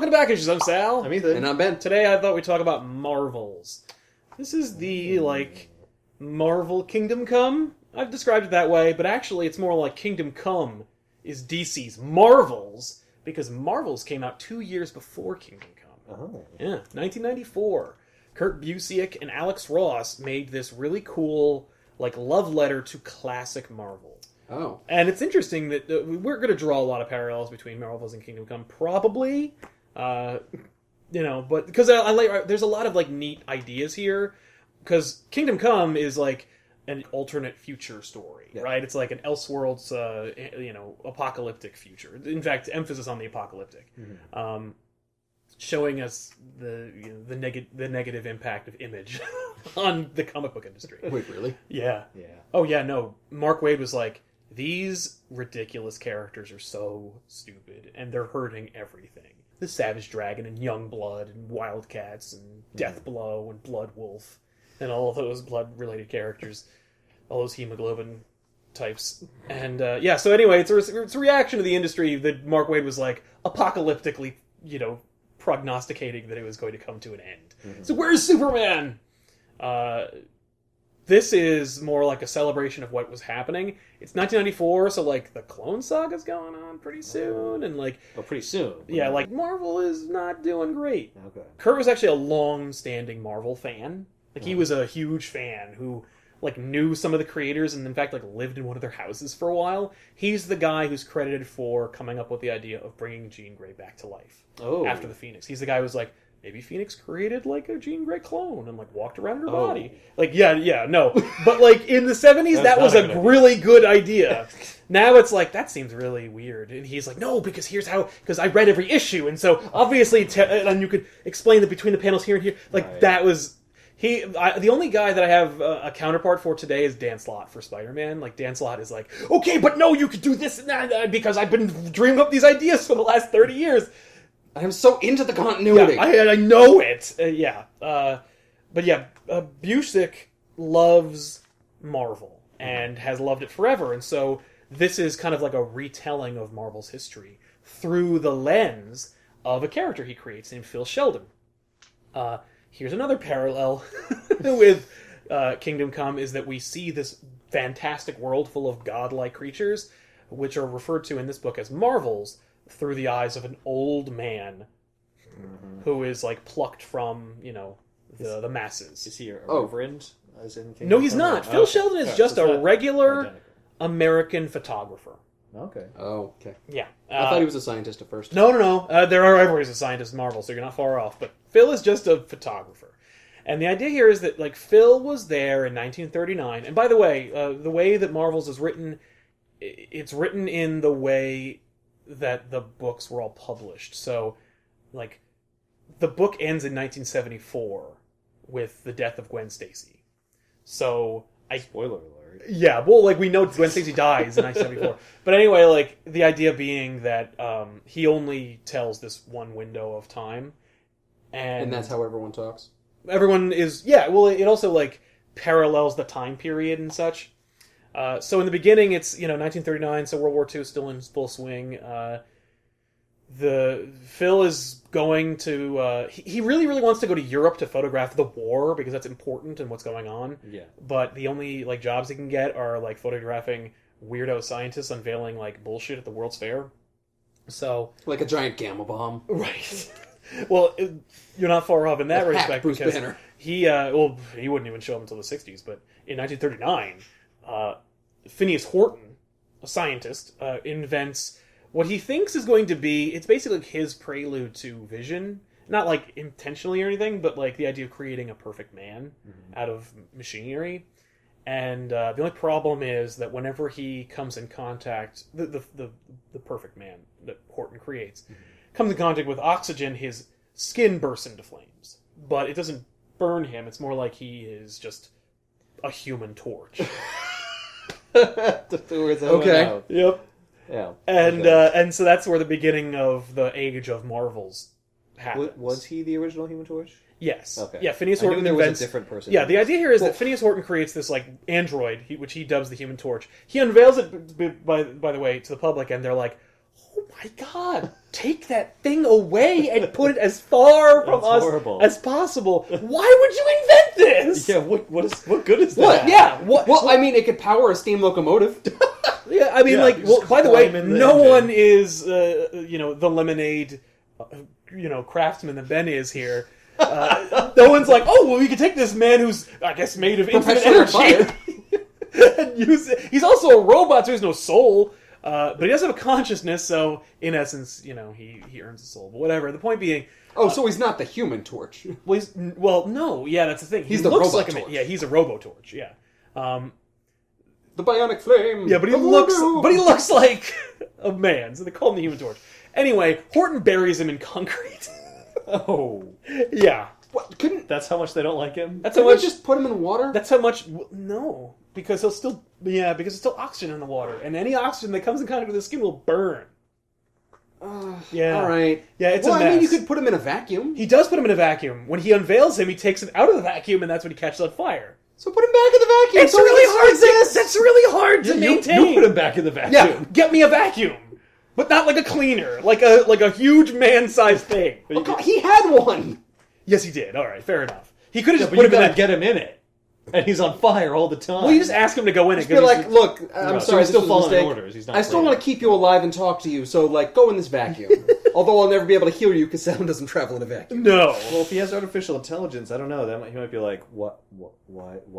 Welcome to Back Issues. I'm Sal. I'm Ethan. And I'm Ben. Today I thought we'd talk about Marvels. This is the, Marvel Kingdom Come. I've described it that way, but actually it's more like Kingdom Come is DC's Marvels, because Marvels came out 2 years before Kingdom Come. Oh. Yeah, 1994. Kurt Busiek and Alex Ross made this really cool, love letter to classic Marvel. Oh. And it's interesting that we're going to draw a lot of parallels between Marvels and Kingdom Come, probably. But because there's a lot of neat ideas here. Because Kingdom Come is an alternate future story, right? It's like an Elseworlds, apocalyptic future. In fact, emphasis on the apocalyptic, showing us the negative impact of Image on the comic book industry. Wait, really? Yeah. Yeah. Oh yeah, no. Mark Waid was like, these ridiculous characters are so stupid, and they're hurting everything. The Savage Dragon and Youngblood and Wildcats and Deathblow and Blood Wolf and all of those blood-related characters, all those hemoglobin types. And so anyway, it's a reaction to the industry that Mark Waid was apocalyptically, prognosticating that it was going to come to an end. Mm-hmm. So where's Superman? This is more like a celebration of what was happening. It's 1994, so the Clone Saga's going on pretty soon, and pretty soon. Yeah, Marvel is not doing great. Okay. Kurt was actually a long-standing Marvel fan. He was a huge fan who knew some of the creators and in fact lived in one of their houses for a while. He's the guy who's credited for coming up with the idea of bringing Jean Grey back to life after the Phoenix. He's the guy who was maybe Phoenix created a Jean Grey clone and walked around her body. But in the 70s that was a really good idea. Now it's that seems really weird, and he's no, because here's how, because I read every issue, and so obviously and you could explain that between the panels here and here, right. That was the only guy that I have a counterpart for today is Dan Slott for Spider-Man. Dan Slott is okay, but no, you could do this and that because I've been dreaming up these ideas for the last 30 years. I'm so into the continuity. Yeah, I know it. Busiek loves Marvel and has loved it forever, and so this is kind of a retelling of Marvel's history through the lens of a character he creates named Phil Sheldon. Here's another parallel with Kingdom Come, is that we see this fantastic world full of godlike creatures, which are referred to in this book as Marvels, through the eyes of an old man who is plucked from the masses. Is he a reverend? As in no, he's not. Phil Sheldon is just a regular American photographer. Okay. Oh, okay. Yeah. I thought he was a scientist at first. No. There are everybody's a scientist in Marvel, so you're not far off. But Phil is just a photographer. And the idea here is that Phil was there in 1939. And by the way that Marvels is written, it's written in the way that the books were all published. So, the book ends in 1974 with the death of Gwen Stacy. So, spoiler alert. Yeah, well, we know Gwen Stacy dies in 1974. But anyway, the idea being that he only tells this one window of time. And that's how everyone talks? Everyone is, yeah, well, it also, parallels the time period and such. So in the beginning, it's 1939, so World War II is still in full swing. Phil is going to he really wants to go to Europe to photograph the war because that's important and what's going on. Yeah. But the only jobs he can get are photographing weirdo scientists unveiling bullshit at the World's Fair. So a giant gamma bomb. Right. Well, you're not far off in that respect Bruce because Banner. he wouldn't even show up until the 60s, but in 1939 Phineas Horton, a scientist, invents what he thinks is going to be, it's basically his prelude to Vision. Not intentionally or anything, but the idea of creating a perfect man out of machinery. And the only problem is that whenever he comes in contact, the perfect man that Horton creates, comes in contact with oxygen, his skin bursts into flames. But it doesn't burn him, it's more like he is just a human torch. Okay. Yep. Yeah. And so that's where the beginning of the age of Marvels happens. Was he the original Human Torch? Yes. Okay. Yeah, Phineas Horton there invents... was a different person. Yeah, the idea here is that Phineas Horton creates this android, which he dubs the Human Torch. He unveils it, by the way, to the public, and they're like, oh my god, take that thing away and put it as far from us horrible. as possible. Why would you invent this? Yeah, what good is that? What? Yeah, what? Well, I mean, it could power a steam locomotive. Yeah, I mean, Yeah, like, you just well, by the way, climb in the no engine. one is, the lemonade, craftsman that Ben is here. No one's like, oh, well, we could take this man who's, I guess, made of infinite Perpetually energy and use it. He's also a robot, so he has no soul, but he does have a consciousness, so in essence, he earns a soul. But whatever. The point being, Oh, so he's not the Human Torch. well, no, yeah, that's the thing. He's He the looks robot like torch. yeah, he's a robo-torch, yeah. The bionic flame. Yeah, but he looks like a man, so they call him the Human Torch. Anyway, Horton buries him in concrete. Oh, Yeah. What? Couldn't that's how much they don't like him. That's how we much. just put him in water? That's how much. No, because he'll still. Yeah, because there's still oxygen in the water, and any oxygen that comes in contact with the skin will burn. Yeah. All right. Yeah, it's well, a mess. I mean, you could put him in a vacuum. He does put him in a vacuum. When he unveils him, he takes him out of the vacuum, and that's when he catches on fire. So put him back in the vacuum. It's so he really can hard. exist. That's really hard to maintain. You put him back in the vacuum. Yeah, get me a vacuum, but not like a cleaner, like a huge man-sized thing. Oh, God, he had one. Yes, he did. All right, fair enough. He could have just But put you him in gotta that. get him in it, and he's on fire all the time. Well, you just ask him to go in it. Just be like, look, I'm No, so sorry, he's still this was a following mistake. orders. He's not I still afraid. want to keep you alive and talk to you, so, like, go in this vacuum. Although I'll never be able to heal you because sound doesn't travel in a vacuum. No. Well, if he has artificial intelligence, I don't know. He might be like, why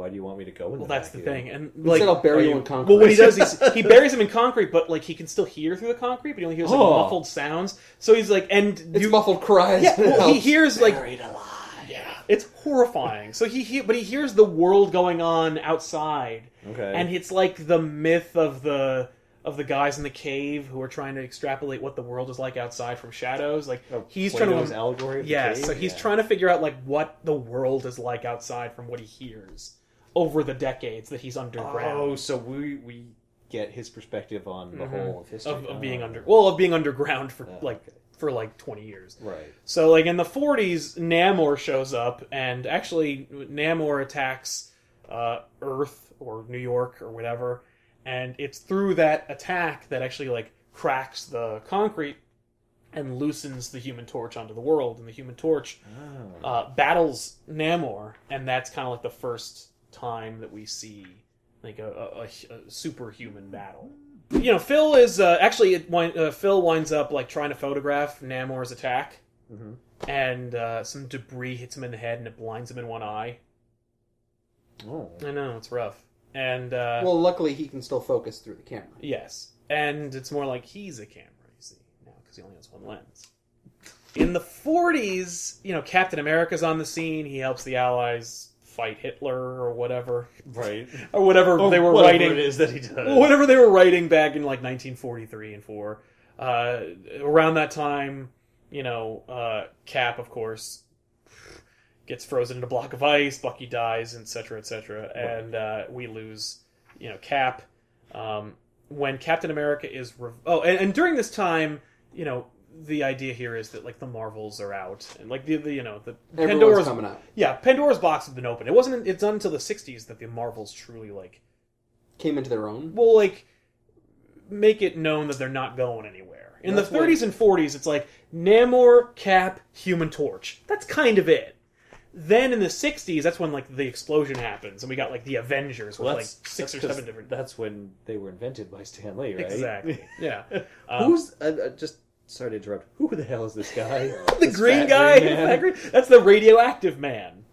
do you want me to go in? Well, the that's the vacuum? thing, and Instead, I'll bury you you- in concrete. well, what he does is he buries him in concrete, but like he can still hear through the concrete, but he only hears like Oh. muffled sounds. So he's like, and It's muffled cries. yeah, well, he hears like Buried alive. it's horrifying. So he hears the world going on outside, Okay. and it's like the myth of the guys in the cave who are trying to extrapolate what the world is like outside from shadows. Like he's trying Plato's to allegory. Of the yeah, cave? so he's Yeah. trying to figure out like what the world is like outside from what he hears over the decades that he's underground. Oh, so we get his perspective on the whole of history of being underground for okay. for like 20 years. Right. So like in the 40s, Namor shows up, and actually Namor attacks Earth or New York or whatever, and it's through that attack that actually like cracks the concrete and loosens the Human Torch onto the world, and the Human Torch battles Namor, and that's kind of like the first time that we see like a superhuman battle. Phil is Phil winds up like trying to photograph Namor's attack, and some debris hits him in the head and it blinds him in one eye. Oh. I know, it's rough. And Well, luckily he can still focus through the camera. yes, and it's more like he's a camera, you see, now because he only has one lens. In the 40s, Captain America's on the scene. He helps the Allies fight Hitler or whatever, Right. or whatever they were Whatever writing. it is that he does. Whatever they were writing back in like 1943 and 4. Around that time, Cap, of course, gets frozen in a block of ice. Bucky dies, etc., etc., and we lose, Cap. When Captain America is and during this time, the idea here is that like the Marvels are out, and like the Everyone's Pandora's coming out. Yeah, Pandora's box has been opened. It's not until the 60s that the Marvels truly like Came into their own. will like make it known that they're not going anywhere. In That's the 30s and 40s, it's like Namor, Cap, Human Torch. That's kind of it. Then in the 60s, that's when like the explosion happens, and we got like the Avengers with Well, like six or 'cause seven different. That's when they were invented by Stan Lee, right? Exactly. Yeah. Who's just sorry to interrupt? Who the hell is this guy? the This green fat guy? green man? That's the radioactive man.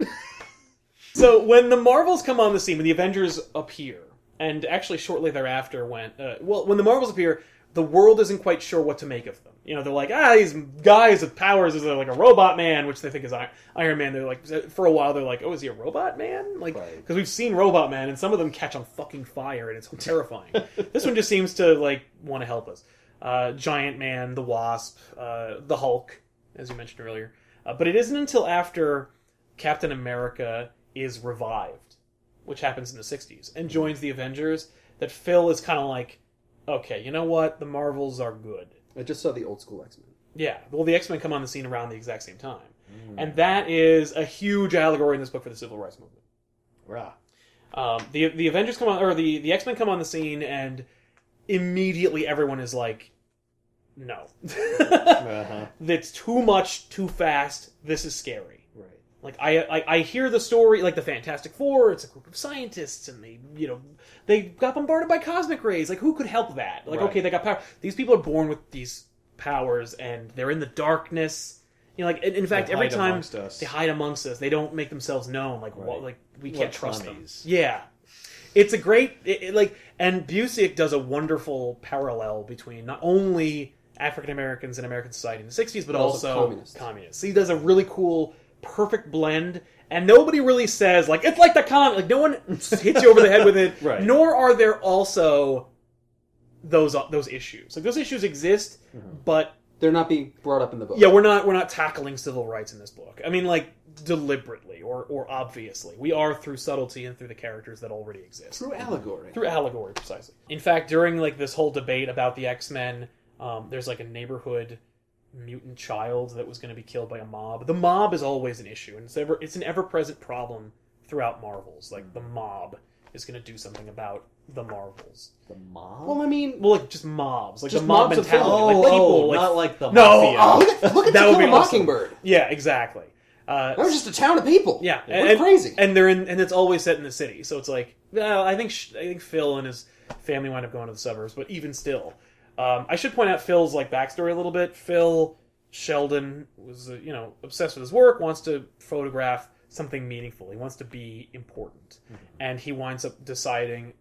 So when the Marvels come on the scene, when the Avengers appear, and actually shortly thereafter when the Marvels appear, the world isn't quite sure what to make of them. They're like, these guys with powers is like a robot man, which they think is Iron Man. They're like, for a while, they're like, oh, is he a robot man? Like, because we've seen Robot Man, and some of them catch on fucking fire, and it's terrifying. This one just seems to like want to help us. Giant Man, the Wasp, the Hulk, as you mentioned earlier. But it isn't until after Captain America is revived, which happens in the 60s, and joins the Avengers, that Phil is kind of like, okay, you know what? The Marvels are good. I just saw the old school X-Men. Yeah, well, the X-Men come on the scene around the exact same time. And that is a huge allegory in this book for the Civil Rights Movement. Rah. The Avengers come on, or the X-Men come on the scene, and immediately everyone is like, no. Uh-huh. That's too much, too fast. This is scary. Right. Like I hear the story, like the Fantastic Four. It's a group of scientists, and they got bombarded by cosmic rays. Like, who could help that? Like, Right. okay, they got power. These people are born with these powers, and they're in the darkness. Like in fact, every hide time amongst us. they hide amongst us, they don't make themselves known. Like, Right. like we Like can't trust commies. them. Yeah, it's a great and Busiek does a wonderful parallel between not only African Americans in American society in the '60s, but also communists. He does a really cool, perfect blend, and nobody really says like it's like the comic. Like no one hits you over the head with it. Right. Nor are there also those issues. Like those issues exist, but They're not being brought up in the book. yeah, we're not tackling civil rights in this book. I mean, like deliberately or obviously. We are through subtlety and through the characters that already exist. Through allegory. Through allegory, precisely. In fact, during like this whole debate about the X-Men, there's like a neighborhood mutant child that was going to be killed by a mob. The mob is always an issue, and it's an ever-present problem throughout Marvels. Like the mob is going to do something about the Marvels. The mob? Well, I mean... Well, like just mobs, like Just the mob mobs of mentality, people. like people, like not like the no, mafia. Look at that To would Kill be a awesome. Mockingbird. Yeah, exactly. That was just a town of people. Yeah, We're crazy. and they're in, and it's always set in the city. So it's like, well, I think Phil and his family wind up going to the suburbs, but even still, I should point out Phil's like backstory a little bit. Phil Sheldon was obsessed with his work, wants to photograph something meaningful. He wants to be important, and he winds up deciding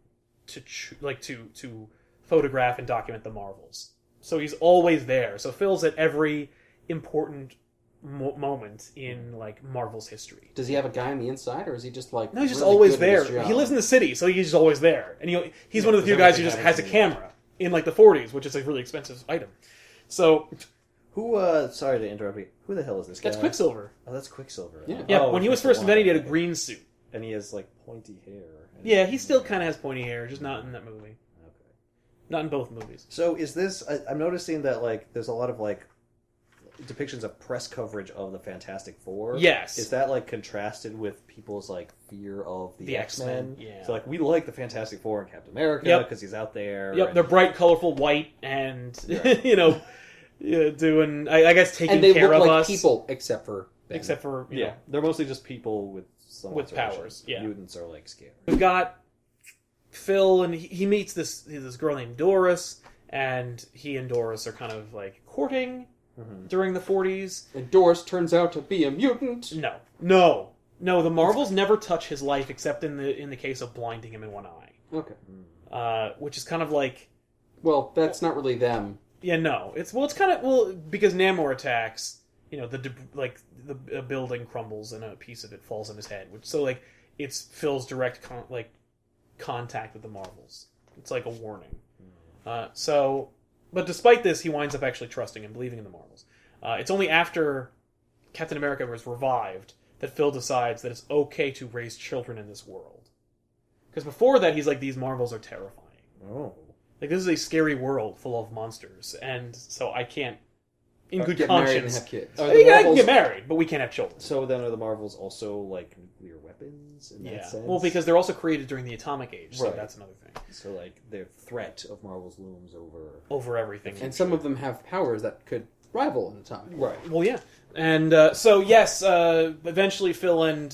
to photograph and document the Marvels. So he's always there. So Phil's at every important moment in like Marvel's history. Does he have a guy on the inside, or is he just like... No, he's just really always good at his there. job? He lives in the city, so he's just always there. And he's one of the few because guys who just everything has a happens in camera in like the 40s, which is a really expensive item. So Who, sorry to interrupt you. Who the hell is this guy? that's Quicksilver. Oh, that's Quicksilver. Yeah. Yeah, Oh, when he was okay, first the invented, he one. had a green suit. And he has, like, pointy hair. Yeah, he still kind of has pointy hair, just not in that movie. Okay. Not in both movies. So is this... I'm noticing that, like, there's a lot of, like, depictions of press coverage of the Fantastic Four. Yes. Is that, like, contrasted with people's, like, fear of the X-Men? yeah. So, like, we like the Fantastic Four and Captain America Yep. because he's out there. Yep, and- they're bright, colorful, white, and, Right. doing, I guess, taking And they care look of like us. people, except for Ben. Except for, you Yeah, know, they're mostly just people with some With observation. powers, yeah. Mutants are, like, scared. we've got Phil, and he meets this girl named Doris, and he and Doris are kind of like courting during the 40s. And Doris turns out to be a mutant. No. The Marvels never touch his life except in the case of blinding him in one eye, which is kind of like, Well, that's not really them. yeah, no, it's kind of because Namor attacks, a building crumbles and a piece of it falls on his head, it's Phil's direct contact with the Marvels. It's like a warning. But despite this, he winds up actually trusting and believing in the Marvels. It's only after Captain America was revived that Phil decides that it's okay to raise children in this world. Because before that, he's like, these Marvels are terrifying. Oh. Like, this is a scary world full of monsters, and so I can't, in good Get married and conscience... have kids. Are I the mean, I can Marvels- get married, but we can't have children. So then are the Marvels also, like, nuclear weapons in that sense? Well, because they're also created during the Atomic Age, so Right. that's another thing. So, like, the threat of Marvels looms over... Over everything. And some of them have powers that could rival an atomic. Right. Well, yeah. And so, yes, eventually Phil and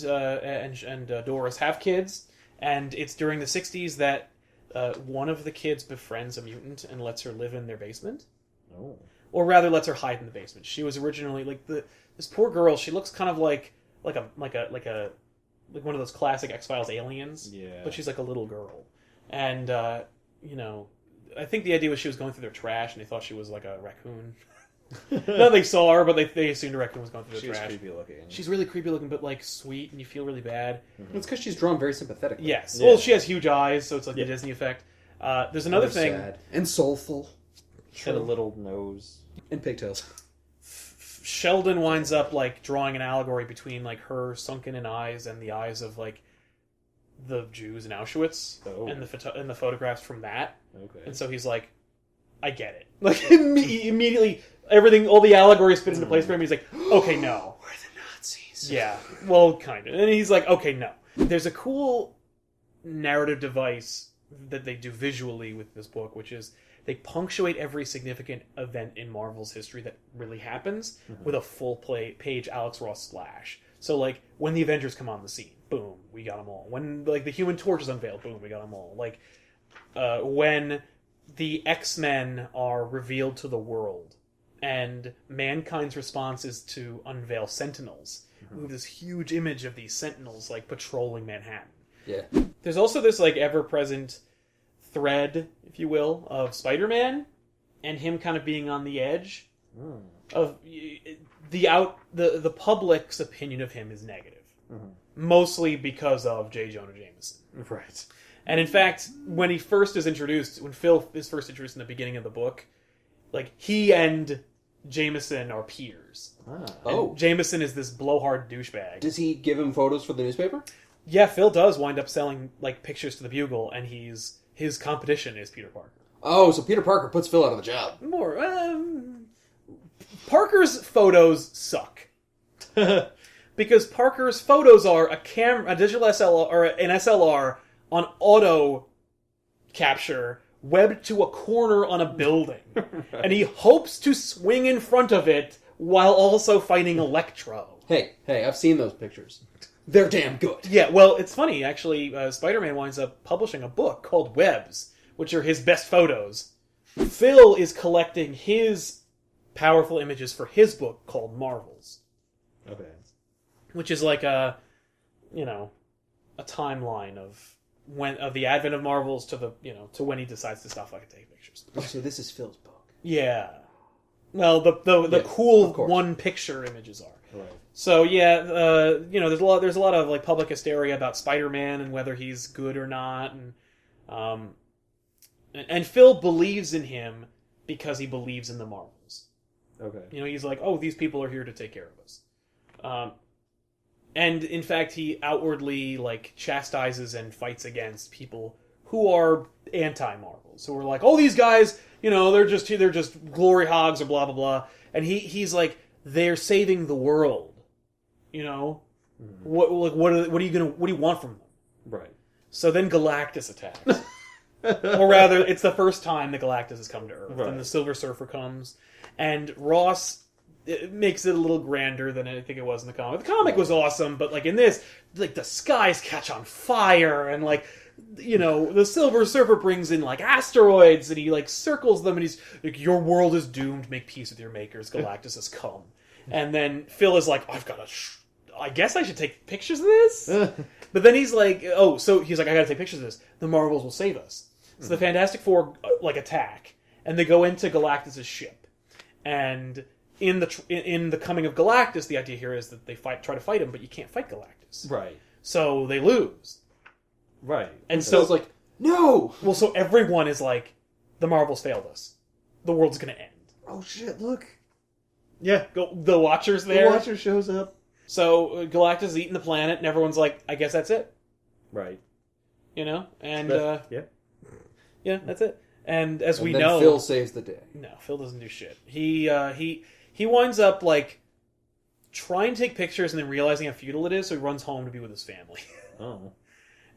Doris have kids, and it's during the 60s that one of the kids befriends a mutant and lets her live in their basement. Oh. Or rather, lets her hide in the basement. She was originally, this poor girl, she looks kind of like one of those classic X-Files aliens. Yeah. But she's like a little girl. And, I think the idea was she was going through their trash, and they thought she was like a raccoon. No, they saw her, but they assumed a raccoon was going through She the was trash. creepy looking. She's really creepy looking, but like sweet, and you feel really bad. It's because she's drawn very sympathetically. Yes. Yeah. Well, she has huge eyes, so it's like Yeah. the Disney effect. There's another thing. Sad. And soulful. And a little nose. And pigtails. Sheldon winds up like drawing an allegory between like her sunken-in eyes and the eyes of like the Jews in Auschwitz Oh. and the photographs from that. Okay. And so he's like, I get it. Like immediately, all the allegories fit into place for him. He's like, okay, no. We're the Nazis. Yeah, well, kind of. And he's like, okay, no. There's a cool narrative device that they do visually with this book, which is they punctuate every significant event in Marvel's history that really happens with a full page Alex Ross splash. So, like, when the Avengers come on the scene, boom, we got them all. When, like, the Human Torch is unveiled, boom, we got them all. Like, when the X-Men are revealed to the world, and mankind's response is to unveil Sentinels. We have this huge image of these Sentinels, like, patrolling Manhattan. Yeah. There's also this, like, ever-present thread, if you will, of Spider-Man, and him kind of being on the edge of the public's opinion of him is negative, mostly because of J. Jonah Jameson. Right. And in fact, when Phil is first introduced in the beginning of the book, like, he and Jameson are peers. Oh. Jameson is this blowhard douchebag. Does he give him photos for the newspaper? Yeah, Phil does wind up selling, like, pictures to the Bugle, and his competition is Peter Parker. Oh, so Peter Parker puts Phil out of the job. Parker's photos suck. Because Parker's photos are a digital SLR, or an SLR on auto capture webbed to a corner on a building. And he hopes to swing in front of it while also fighting Electro. Hey, I've seen those pictures. They're damn good. Yeah, well, it's funny, actually. Spider-Man winds up publishing a book called Webs, which are his best photos. Phil is collecting his powerful images for his book called Marvels. Okay. Which is like a timeline of the advent of Marvels to to when he decides to stop fucking taking pictures. Oh, so this is Phil's book. Yeah. Well, the cool one picture images are. Right. So yeah, there's a lot of, like, public hysteria about Spider-Man and whether he's good or not, and Phil believes in him because he believes in the Marvels. Okay. He's like, oh, these people are here to take care of us. And in fact, he outwardly, like, chastises and fights against people who are anti-Marvels, who are like, oh, these guys, they're just glory hogs or blah blah blah. And he's like, they're saving the world. What do you want from them? Right. So then Galactus attacks. Or rather, it's the first time that Galactus has come to Earth. Right. And the Silver Surfer comes. And Ross makes it a little grander than I think it was in the comic. The comic was awesome, but, like, in this, like, the skies catch on fire, and, like, the Silver Surfer brings in, like, asteroids, and he, like, circles them, and he's like, your world is doomed, make peace with your makers, Galactus has come. And then Phil is like, I've got to... I guess I should take pictures of this? But then he's like, I gotta take pictures of this. The Marvels will save us. So the Fantastic Four, like, attack, and they go into Galactus' ship. And in the coming of Galactus, the idea here is that they try to fight him, but you can't fight Galactus. Right. So they lose. Right. And so it's like, no! Well, so everyone is like, the Marvels failed us. The world's gonna end. Oh shit, look. Yeah, the Watcher's there. The Watcher shows up. So Galactus is eating the planet, and everyone's like, I guess that's it. Right. And yeah. Yeah, that's it. And as we then know, Phil saves the day. No, Phil doesn't do shit. He winds up, like, trying to take pictures and then realizing how futile it is, so he runs home to be with his family. Oh.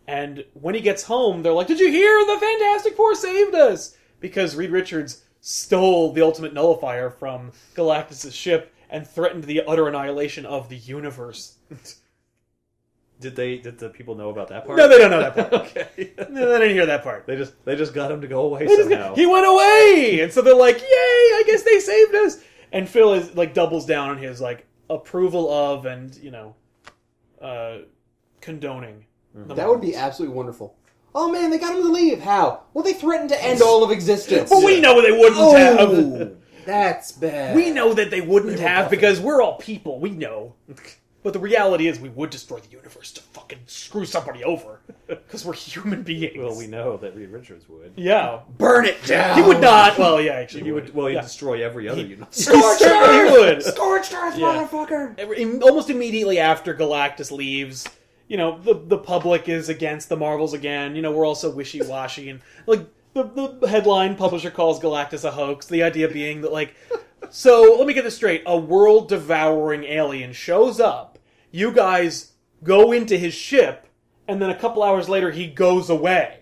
And when he gets home, they're like, did you hear? The Fantastic Four saved us! Because Reed Richards stole the Ultimate Nullifier from Galactus' ship and threatened the utter annihilation of the universe. Did the people know about that part? No, they don't know that part. Okay. No, they didn't hear that part. They just got him to go away somehow. He went away! And so they're like, yay, I guess they saved us! And Phil is, like, doubles down on his, like, approval of and, condoning. That would be absolutely wonderful. Oh man, they got him to leave. How? Well, they threatened to end all of existence. But we know they wouldn't have. That's bad. We know that they wouldn't have because we're all people. We know. But the reality is we would destroy the universe to fucking screw somebody over. Because we're human beings. Well, we know that Reed Richards would. Yeah. Burn it down! He would not. Well, yeah, actually. He would. Well, he'd destroy every other universe. Scorched Earth! He would. Scorched Earth, motherfucker! Almost immediately after Galactus leaves, the public is against the Marvels again. We're also wishy-washy. And, like, the headline publisher calls Galactus a hoax. The idea being that, like... So, let me get this straight. A world-devouring alien shows up. You guys go into his ship, and then a couple hours later he goes away.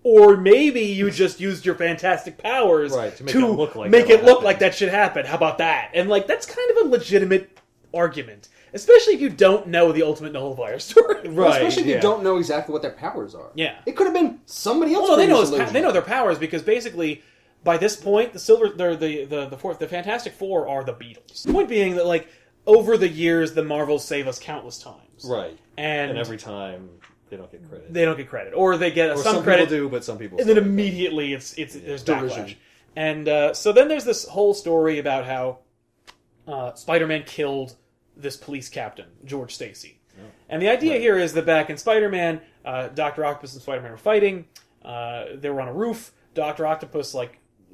Or maybe you just used your fantastic powers to make it look like that shit happen. How about that? And like that's kind of a legitimate argument, especially if you don't know the ultimate nullifier story. Well, especially if you don't know exactly what their powers are. Yeah, it could have been somebody else. Well, no, they know their powers because basically by this point the Fantastic Four are the Beatles. The point being that like over the years the Marvels save us countless times. Right, and every time. They don't get credit. Or they get some credit. People do, but some people. And then immediately there's backlash. And so then there's this whole story about how Spider-Man killed this police captain, George Stacy. Oh. And the idea here is that back in Spider-Man, Dr. Octopus and Spider-Man were fighting. They were on a roof. Dr. Octopus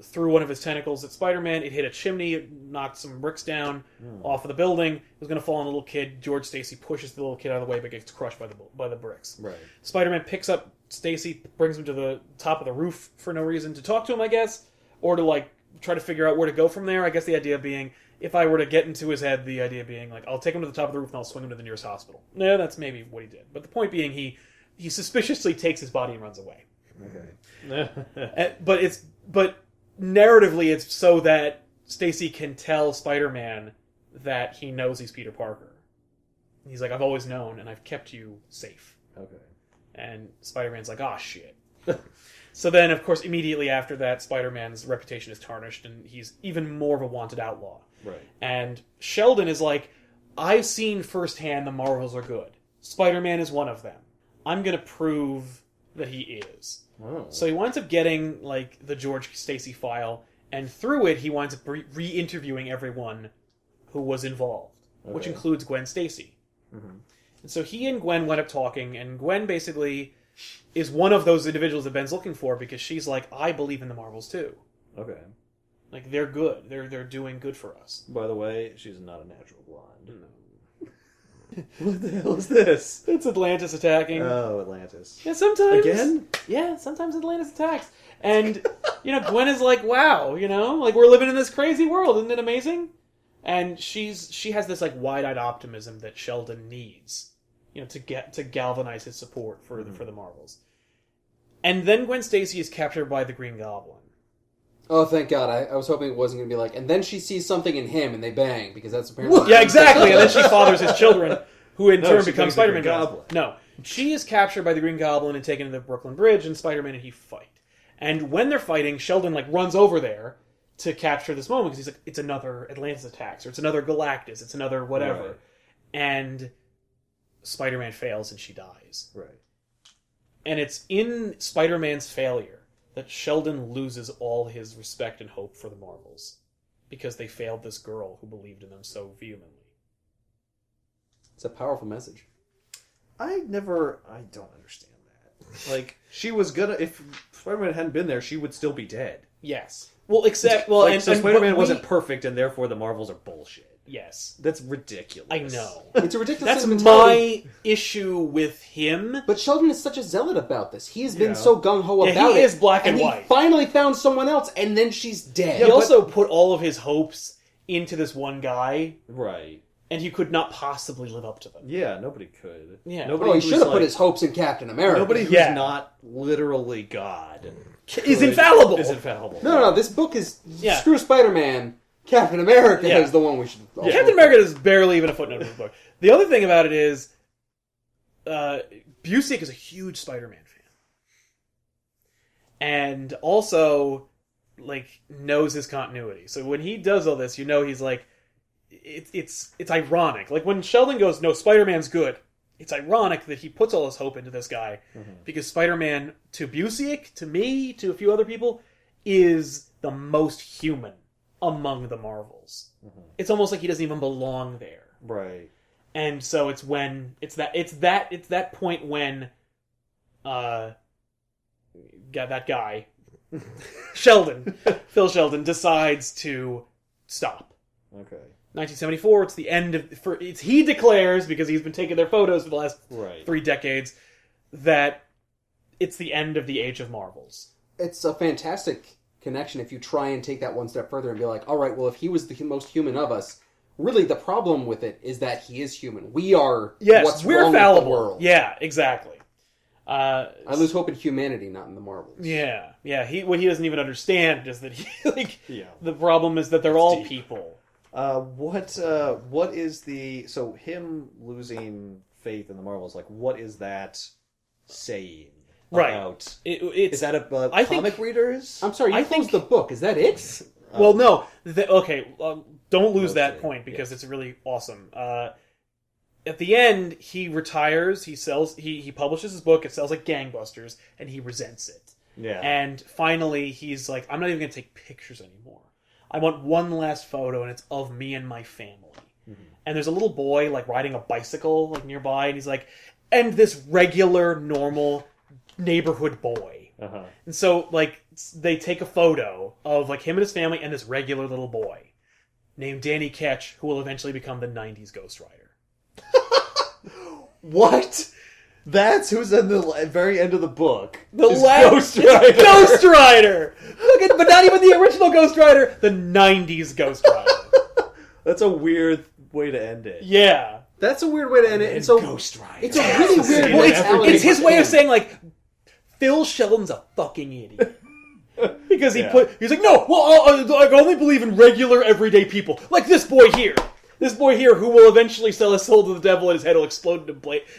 threw one of his tentacles at Spider-Man. It hit a chimney. It knocked some bricks down off of the building. It was going to fall on the little kid. George Stacy pushes the little kid out of the way, but gets crushed by the bricks. Right. Spider-Man picks up Stacy, brings him to the top of the roof for no reason to talk to him, I guess, or to try to figure out where to go from there. I guess the idea being, if I were to get into his head, the idea being I'll take him to the top of the roof and I'll swing him to the nearest hospital. No, that's maybe what he did. But the point being, he suspiciously takes his body and runs away. Okay. But narratively, it's so that Stacy can tell Spider-Man that he knows he's Peter Parker. He's like, I've always known, and I've kept you safe. Okay. And Spider-Man's like, ah, shit. So then, of course, immediately after that, Spider-Man's reputation is tarnished, and he's even more of a wanted outlaw. Right. And Sheldon is like, I've seen firsthand the Marvels are good. Spider-Man is one of them. I'm going to prove that he is. Oh. So he winds up getting the George Stacy file, and through it he winds up re-interviewing everyone who was involved, which includes Gwen Stacy. Mm-hmm. And so he and Gwen went up talking, and Gwen basically is one of those individuals that Ben's looking for because she's like, I believe in the Marvels too. Okay. They're good. They're doing good for us. By the way, she's not a natural blonde. No. What the hell is this? It's Atlantis attacking. Oh, Atlantis. Yeah, sometimes. Again? Yeah, sometimes Atlantis attacks. And, Gwen is like, wow, we're living in this crazy world. Isn't it amazing? And she has this, wide-eyed optimism that Sheldon needs, to galvanize his support for the Marvels. And then Gwen Stacy is captured by the Green Goblin. Oh, thank God. I was hoping it wasn't going to be and then she sees something in him and they bang, because that's apparently... Yeah, exactly. And then she fathers his children, who in turn become Spider-Man Goblin. No. She is captured by the Green Goblin and taken to the Brooklyn Bridge, and Spider-Man and he fight. And when they're fighting, Sheldon, runs over there to capture this moment, because he's like, it's another Atlantis attack, or it's another Galactus, it's another whatever. Right. And Spider-Man fails and she dies. Right. And it's in Spider-Man's failure that Sheldon loses all his respect and hope for the Marvels, because they failed this girl who believed in them so vehemently. It's a powerful message. I don't understand that. She was gonna, if Spider-Man hadn't been there, she would still be dead. Yes. Well, except, so Spider-Man wasn't perfect, and therefore the Marvels are bullshit. Yes. That's ridiculous. I know. It's a ridiculous That's mentality. my issue with him. But Sheldon is such a zealot about this. He's been so gung-ho about it. He is black and white. He finally found someone else, and then she's dead. He also put all of his hopes into this one guy. Right. And he could not possibly live up to them. Yeah, nobody could. Yeah. He should have put his hopes in Captain America. Nobody who's not literally God is infallible. No. This book is screw Spider-Man. Captain America is the one we should... Captain America is barely even a footnote in the book. The other thing about it is, Busiek is a huge Spider-Man fan. And also, knows his continuity. So when he does all this, he's like, it's ironic. When Sheldon goes, no, Spider-Man's good, it's ironic that he puts all his hope into this guy, because Spider-Man, to Busiek, to me, to a few other people, is the most human among the Marvels. It's almost like he doesn't even belong there. Right. And so it's that point when that guy Phil Sheldon decides to stop. Okay. 1974, it's the end of he declares, because he's been taking their photos for the last 3 decades, that it's the end of the Age of Marvels. It's a fantastic connection if you try and take that one step further and be like, all right, well, if he was the most human of us, really the problem with it is that he is human. We are what's we're wrong fallible. with the world. Yeah, exactly. I lose hope in humanity, not in the Marvels. Yeah. What he doesn't even understand is that the problem is that they're all deep. people. What is so him losing faith in the Marvels? Like, what is that saying about? It's Is that about I comic think- readers? I'm sorry, you closed the book. Is that it? Well, no. Don't lose that Okay, point because it's really awesome. At the end, he retires. He publishes his book. It sells like gangbusters, and he resents it. Yeah. And finally, he's like, "I'm not even going to take pictures anymore. I want one last photo, and it's of me and my family." Mm-hmm. And there's a little boy like riding a bicycle like nearby, and he's like, "And this regular, normal neighborhood boy." Uh-huh. And so, like, they take a photo of like him and his family and this regular little boy named Danny Ketch, who will eventually become the '90s Ghost Rider. What? That's who's in the very end of the book. The is last Ghost Rider. Ghost Rider. But not even the original Ghost Rider. The '90s Ghost Rider. That's a weird way to end it. Yeah. That's a weird way to end it. And so Ghost Rider. it's a really weird Well, mentality it's his for way of him. saying like, Phil Sheldon's a fucking idiot. Because he's like, no, well, I only believe in regular, everyday people. Like this boy here. This boy here who will eventually sell his soul to the devil and his head will explode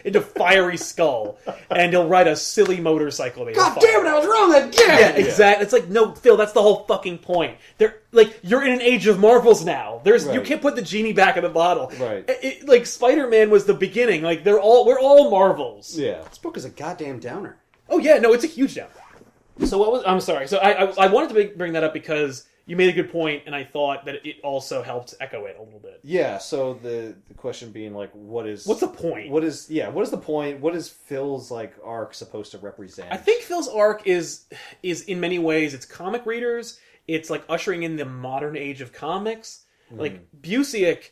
into fiery skull. And he'll ride a silly motorcycle made of God fire. damn it, I was wrong again! Yeah, exactly. It's like, no, Phil, that's the whole fucking point. You're in an age of Marvels now. You Right. can't put the genie back in the bottle. Right. Like, Spider-Man was the beginning. Like, we're all Marvels. Yeah. This book is a goddamn downer. Oh yeah, no, it's a huge down. So I'm sorry. So I wanted to bring that up because you made a good point, and I thought that it also helped echo it a little bit. Yeah, so the question being like, what's the point? What is the point? What is Phil's like arc supposed to represent? I think Phil's arc is in many ways it's comic readers. It's like ushering in the modern age of comics. Like Busiek,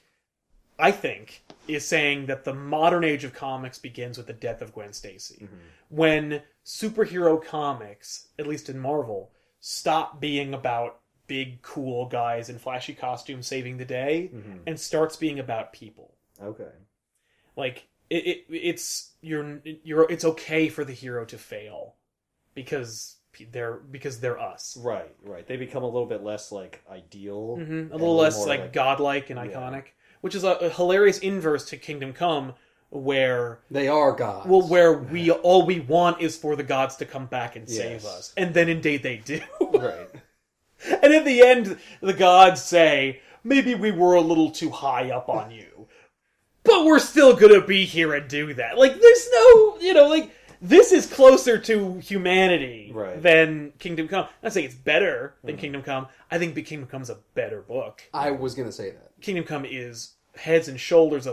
I think, is saying that the modern age of comics begins with the death of Gwen Stacy. When superhero comics, at least in Marvel, stop being about big cool guys in flashy costumes saving the day and starts being about people. Okay. Like it's okay for the hero to fail because they're us. Right. They become a little bit less like ideal, A little less more like godlike and iconic, which is a hilarious inverse to Kingdom Come, where They are gods. well, where all we want is for the gods to come back and save us, and then indeed they do. Right. And at the end, the gods say, maybe we were a little too high up on you, but we're still gonna be here and do that. Like, there's no, this is closer to humanity than Kingdom Come. I'm not saying it's better than Kingdom Come. I think Kingdom Come's a better book. I was going to say that. Kingdom Come is heads and shoulders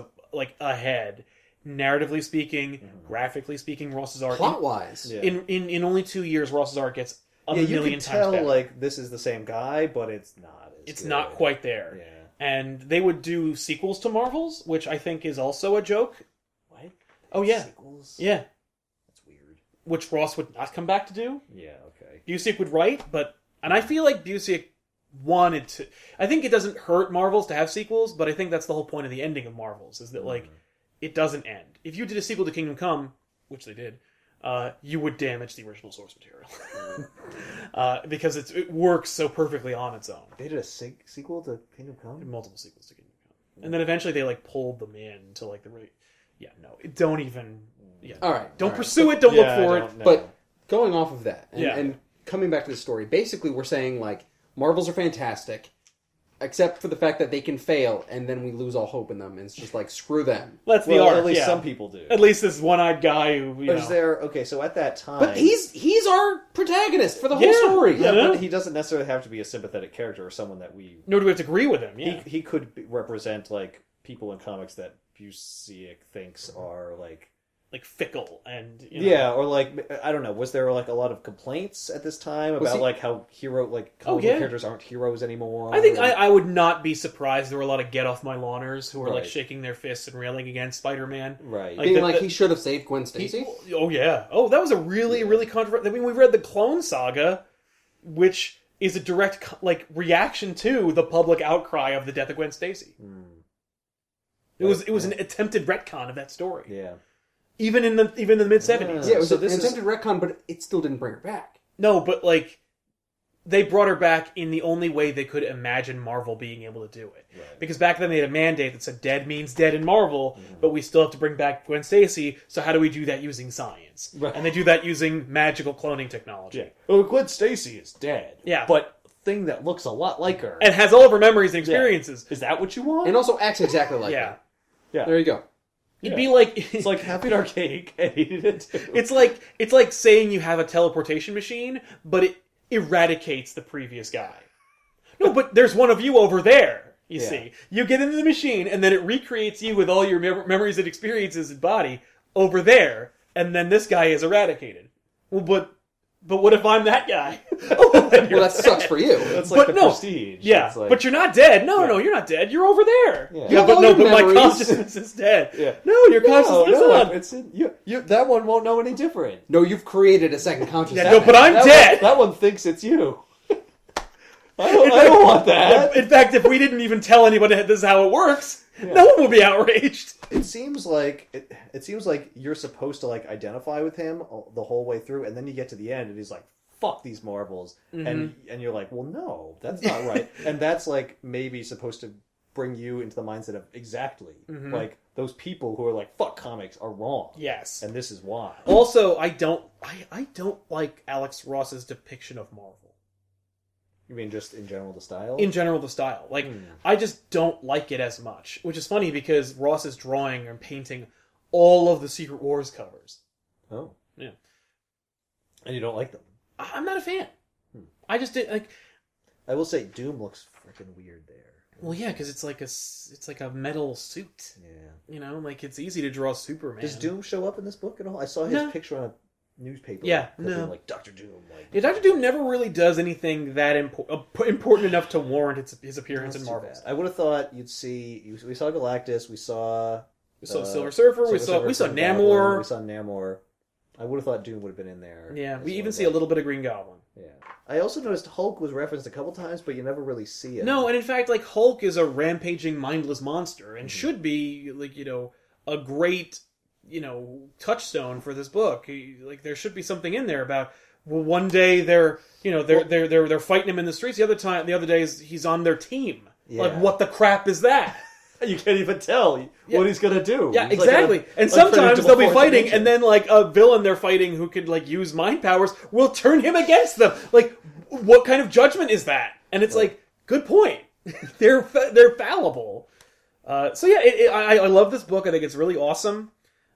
ahead. Narratively speaking, graphically speaking, Ross's art. Plot-wise. Yeah. In only 2 years, Ross's art gets a you million can times tell better. like this is the same guy, but it's not. It's not quite there. Yeah. And they would do sequels to Marvels, which I think is also a joke. What? Oh, yeah. Sequels? Yeah. That's weird. Which Ross would not come back to do. Yeah. Okay. Busiek would write, and I feel like Busiek wanted to. I think it doesn't hurt Marvels to have sequels, but I think that's the whole point of the ending of Marvels, is that, it doesn't end. If you did a sequel to Kingdom Come, which they did, you would damage the original source material. Because it works so perfectly on its own. They did a sequel to Kingdom Come? Multiple sequels to Kingdom Come. And then eventually they, pulled them in to, the really... Yeah, no. Don't even... Yeah. All right. Don't pursue it. Don't look for it. No. But going off of that, and, Yeah. and coming back to the story, basically we're saying, Marvels are fantastic, except for the fact that they can fail, and then we lose all hope in them, and it's just screw them. That's the well, art. at least yeah. some people do. At least this one-eyed guy who, But is there so at that time? But he's our protagonist for the whole Yeah. story. yeah, Yeah. but he doesn't necessarily have to be a sympathetic character or someone that we. Nor do we have to agree with him, yeah. He could represent people in comics that Busiek thinks are Fickle and... Yeah, or I don't know. Was there a lot of complaints at this time about how comic book characters aren't heroes anymore? I think I would not be surprised there were a lot of get-off-my-lawners who were, Right. shaking their fists and railing against Spider-Man. Right. Being he should have saved Gwen Stacy. Oh, yeah. Oh, that was a really, really controversial... I mean, we read the Clone Saga, which is a direct, reaction to the public outcry of the death of Gwen Stacy. It was an attempted retcon of that story. Yeah. even in the mid 70s. Yeah, it was So an this is- attempted retcon, but it still didn't bring her back. No, but like they brought her back in the only way they could imagine Marvel being able to do it. Right. Because back then they had a mandate that said dead means dead in Marvel, but we still have to bring back Gwen Stacy, so how do we do that using science? Right. And they do that using magical cloning technology. Well, Gwen Stacy is dead. Yeah. But thing that looks a lot like her. And has all of her memories and experiences. Is that what you want? And also acts exactly like Yeah. her. Yeah. There you go. It'd be like It's like having our cake and eating it too. it's like saying you have a teleportation machine, but it eradicates the previous guy. No, but there's one of you over there. You see, you get into the machine, and then it recreates you with all your memories and experiences and body over there, and then this guy is eradicated. Well, but what if I'm that guy? Oh, then you're Well, that sucks dead. for you. That's like But the no. Prestige. Yeah, It's like, but you're not dead. No, you're not dead. You're over there. Yeah. You have but all no, your but my memories. consciousness is dead. Yeah. No, your consciousness lives on. it's in, you. That one won't know any different. No, you've created a second consciousness. Yeah, no, but I'm that dead. One, that one thinks it's you. I don't want that. In fact, if we didn't even tell anybody this is how it works, no one would be outraged. It seems like you're supposed to like identify with him the whole way through, and then you get to the end, and he's like, "Fuck these Marvels," and you're like, "Well, no, that's not right." And that's like maybe supposed to bring you into the mindset of exactly like those people who are like, "Fuck comics" are wrong. Yes. and this is why. Also, I don't like Alex Ross's depiction of Marvel. You mean just in general the style? In general, the style. Like, I just don't like it as much. Which is funny because Ross is drawing and painting all of the Secret Wars covers. Oh, Yeah. and you don't like them? I'm not a fan. I just didn't like. I will say Doom looks freaking weird there. Well, yeah, because it's like a metal suit. Yeah. You know, like it's easy to draw Superman. Does Doom show up in this book at all? I saw his No. picture on a newspaper. Yeah, clipping, no. like Dr. Doom. Like, Yeah, Doctor Doom never really does anything that important enough to warrant his appearance in That's too Marvel. bad. I would have thought you'd see. We saw Galactus. We saw. We saw Silver Surfer. We saw Green Namor. Goblin, we saw Namor. I would have thought Doom would have been in there. Yeah, as we well, even see but- a little bit of Green Goblin. Yeah. I also noticed Hulk was referenced a couple times, but you never really see it. No, and in fact, like Hulk is a rampaging, mindless monster, and should be like a great touchstone for this book. Like there should be something in there about one day they're fighting him in the streets. The other days he's on their team. Yeah. Like what the crap is that? You can't even tell what he's gonna do. Yeah, He's like exactly. an And sometimes they'll be unpredictable fighting, force of and then like a villain they're fighting who could like use mind powers will turn him against them. Like, what kind of judgment is that? And it's like, good point. they're fallible. So yeah, I love this book. I think it's really awesome.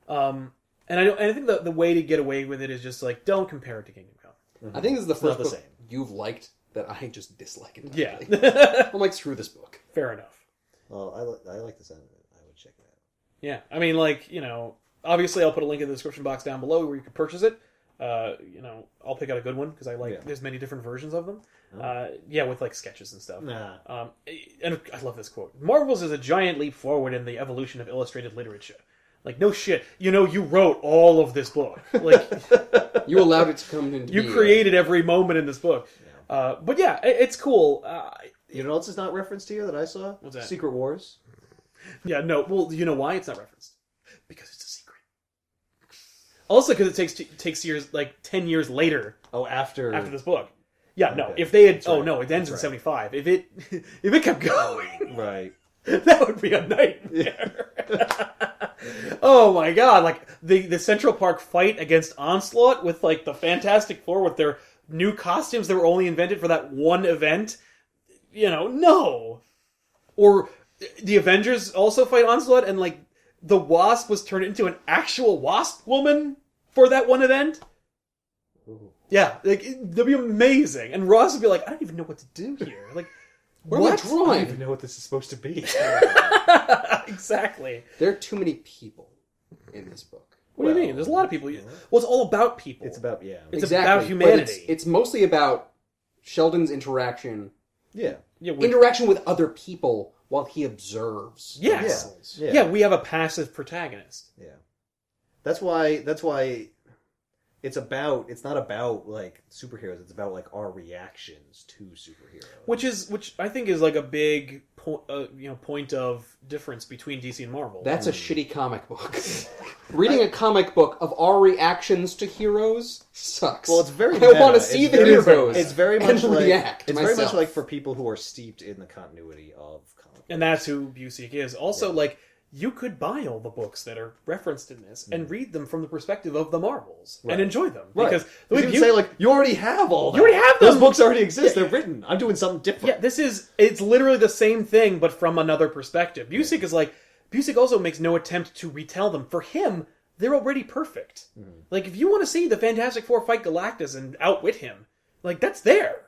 And I think the way to get away with it is just like don't compare it to Kingdom Come. I think this is the not first the book same. you've liked that I just dislike it. Yeah, I'm like, screw this book. fair enough. Well, I like the sound of it. I would check that out. Yeah, I mean, like, obviously I'll put a link in the description box down below where you can purchase it. I'll pick out a good one because I like. Yeah. There's many different versions of them. With like sketches and stuff. Nah. And I love this quote: "Marvel's is a giant leap forward in the evolution of illustrated literature." Like, no shit. You wrote all of this book. Like, You allowed it to come into you being. created every moment in this book. But yeah, it's cool. You know what else is not referenced here that I saw? What's that? Secret Wars. Yeah, no. Well, you know why it's not referenced? Because it's a secret. Also, because it takes years, like 10 years later Oh, after this book. Yeah, no. Okay. If they had, That's right. no, it ends in That's right. 75. If it kept going, Right. that would be a nightmare. Oh my god! Like the Central Park fight against Onslaught with like the Fantastic Four with their new costumes that were only invented for that one event. No. Or the Avengers also fight Onslaught, and like the Wasp was turned into an actual Wasp woman for that one event. Ooh. Yeah, like that'd be amazing. And Ross would be like, I don't even know what to do here. Like, What am I I don't drawing? even know what this is supposed to be. exactly. There are too many people in this book. What do you mean? There's a lot of people. Well, it's all about people. It's about It's Exactly, about but humanity. It's mostly about Sheldon's interaction yeah. interaction with other people while he observes. Yes. Yeah. Yeah, we have a passive protagonist. Yeah. That's why it's not about like superheroes. It's about like our reactions to superheroes, which I think is like a big point of difference between DC and Marvel. That's a shitty comic book. Reading a comic book of our reactions to heroes sucks. Well, it's very. I want to see the heroes. It's very much and like react. it's myself. very much like for people who are steeped in the continuity of comic books. And that's who Busiek is. Also, like, you could buy all the books that are referenced in this and read them from the perspective of the Marvels and enjoy them. Right. Because the way you say, like, you already have all that. You already have them! Those books already exist. They're written. I'm doing something different. Yeah, it's literally the same thing, but from another perspective. Busiek is like, Busiek also makes no attempt to retell them. For him, they're already perfect. Like, if you want to see the Fantastic Four fight Galactus and outwit him, like, that's there.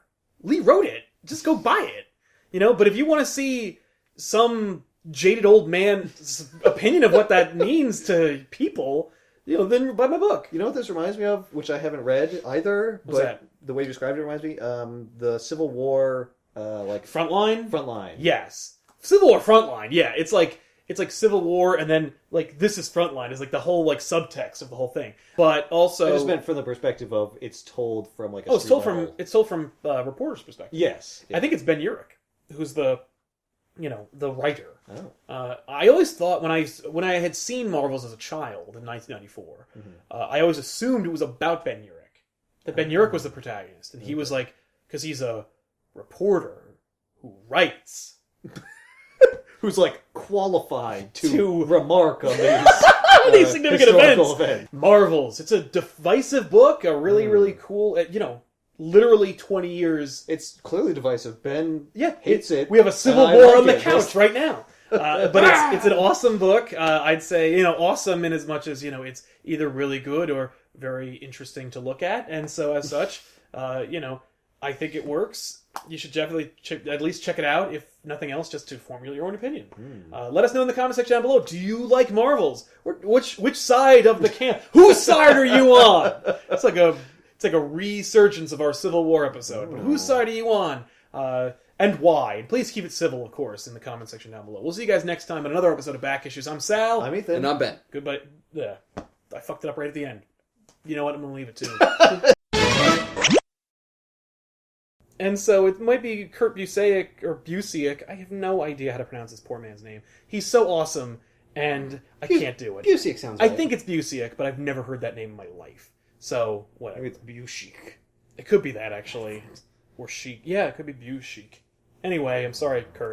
Lee wrote it. Just go buy it. You know, but if you want to see some jaded old man's opinion of what that means to people, you know, then buy my book. You know what this reminds me of, which I haven't read either, What's but that? the way you described it reminds me, the Civil War, like Frontline? Frontline. Yes. Civil War Frontline, yeah. It's like Civil War and then like this is Frontline is like the whole like subtext of the whole thing. But also I just meant from the perspective of it's told from like a it's told from reporter's perspective. Yes. I think it's Ben Urich who's the writer. Oh. I always thought when I had seen Marvels as a child in 1994, I always assumed it was about Ben Urich. That Ben Urich was the protagonist, and he was like, because he's a reporter who writes, who's like qualified to remark on these, these significant historical events. Marvels. It's a divisive book, a really really cool. Literally 20 years. It's clearly divisive. Ben hates it. We have a civil war on the couch right now. But it's an awesome book. I'd say, awesome in as much as, it's either really good or very interesting to look at. And so as such, I think it works. You should definitely at least check it out, if nothing else, just to form your own opinion. Let us know in the comment section down below. Do you like Marvels? Which side of the camp? Whose side are you on? It's like a resurgence of our Civil War episode. But whose side are you on? And why? And please keep it civil, of course, in the comment section down below. We'll see you guys next time on another episode of Back Issues. I'm Sal. I'm Ethan. And I'm Ben. Goodbye. Yeah. I fucked it up right at the end. You know what? I'm going to leave it too. And so it might be Kurt Busiek or Busiek. I have no idea how to pronounce this poor man's name. He's so awesome, and I can't do it. Busiek sounds I right. think it's Busiek, but I've never heard that name in my life. So, whatever. Maybe it's Busiek. It could be that, actually. Or Chic. Yeah, it could be Busiek. Anyway, I'm sorry, Kurt.